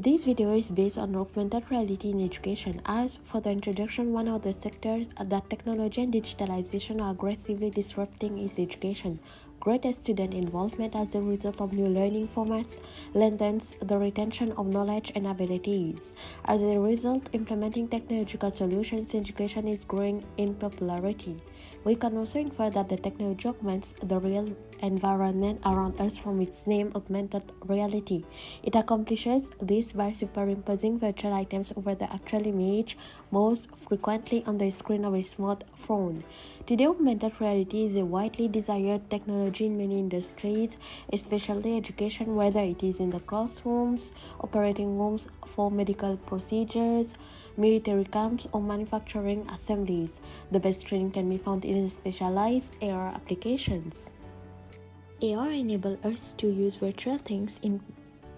This video is based on augmented reality in education. As for the introduction, one of the sectors that technology and digitalization are aggressively disrupting is education. Greater student involvement as a result of new learning formats lengthens the retention of knowledge and abilities. As a result, implementing technological solutions in education is growing in popularity. We can also infer that the technology augments the real environment around us from its name, augmented reality. It accomplishes this by superimposing virtual items over the actual image, most frequently on the screen of a smartphone. Today, augmented reality is a widely desired technology in many industries, especially education, whether it is in the classrooms, operating rooms for medical procedures, military camps, or manufacturing assemblies. The best training can be found in specialized AR applications. AR enables us to use virtual things in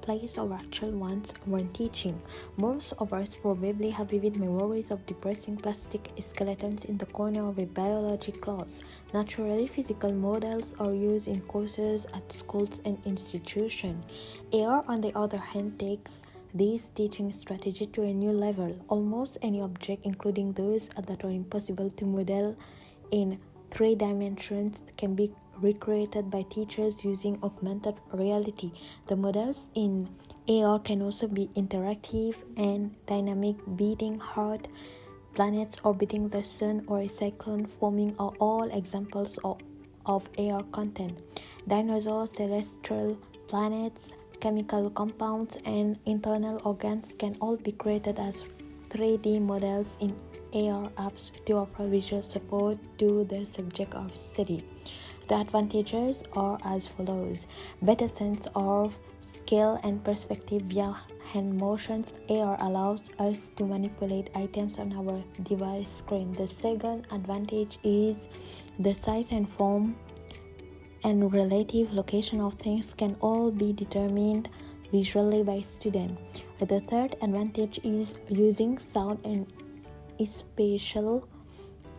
place of actual ones when teaching. Most of us probably have vivid memories of depressing plastic skeletons in the corner of a biology class. Naturally, physical models are used in courses at schools and institutions. AR, on the other hand, takes this teaching strategy to a new level. Almost any object, including those that are impossible to model in 3 dimensions, can be recreated by teachers using augmented reality. The models in AR can also be interactive and dynamic. Beating heart, planets orbiting the sun, or a cyclone forming are all examples of AR content. Dinosaurs, celestial planets, chemical compounds, and internal organs can all be created as 3D models in AR apps to offer visual support to the subject of study. The advantages are as follows: better sense of scale and perspective via hand motions. AR allows us to manipulate items on our device screen. The second advantage is the size and form and relative location of things can all be determined visually by students. The third advantage is using sound and spatial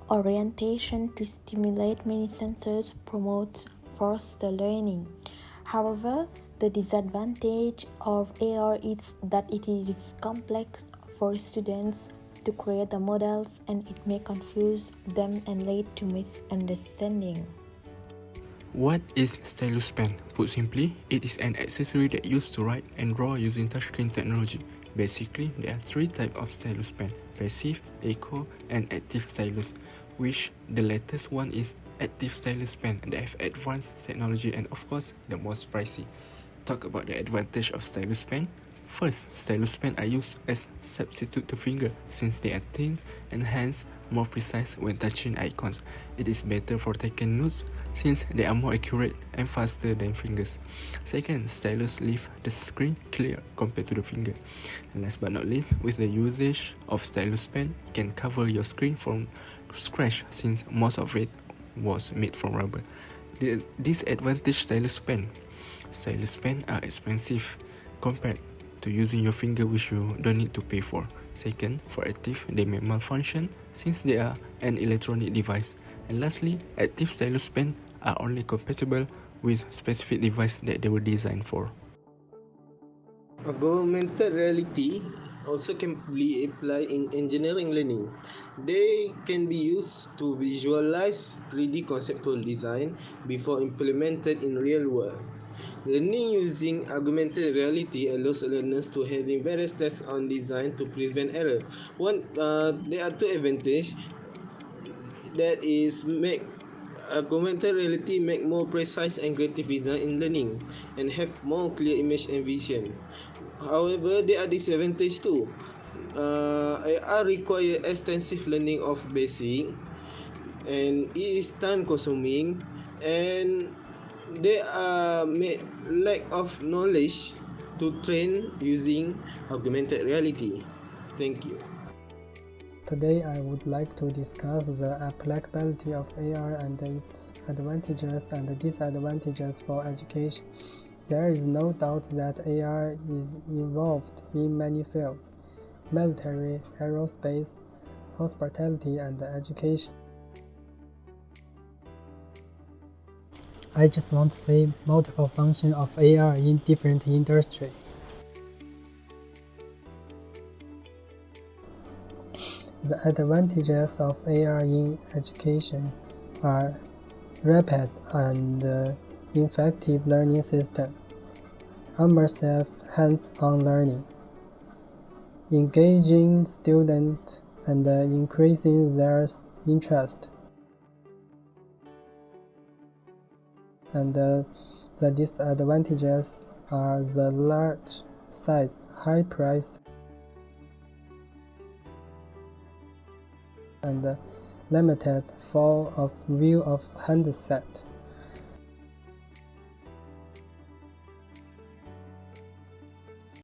orientation to stimulate many sensors promotes faster learning. However, the disadvantage of AR is that it is complex for students to create the models, and it may confuse them and lead to misunderstanding. What is stylus pen? Put simply, it is an accessory that used to write and draw using touchscreen technology. Basically, there are 3 types of stylus pen: passive, eco, and active stylus, which the latest one is active stylus pen that have advanced technology and of course the most pricey. Talk about the advantage of stylus pen. First, stylus pen are used as substitute to finger since they are thin and hence more precise when touching icons. It is better for taking notes since they are more accurate and faster than fingers. Second, stylus leave the screen clear compared to the finger. And last but not least, with the usage of stylus pen, you can cover your screen from scratch since most of it was made from rubber. The disadvantage stylus pen. Stylus pen are expensive compared to using your finger, which you don't need to pay for. Second, for active, they may malfunction since they are an electronic device. And lastly, active stylus pen are only compatible with specific device that they were designed for. Augmented reality also can be applied in engineering learning. They can be used to visualize 3D conceptual design before implemented in real world. Learning using augmented reality allows learners to having various tests on design to prevent error. There are 2 advantages. That is, make augmented reality make more precise and creative design in learning and have more clear image and vision. However, there are disadvantages too. AR require extensive learning of basic, and it is time consuming, and there are lack of knowledge to train using augmented reality. Thank you. Today I would like to discuss the applicability of AR and its advantages and disadvantages for education. There is no doubt that AR is involved in many fields: military, aerospace, hospitality, and education. I just want to say multiple functions of AR in different industries. The advantages of AR in education are rapid and effective learning system, immersive hands-on learning, engaging students and increasing their interest. And the disadvantages are the large size, high price, and limited field of view of handset.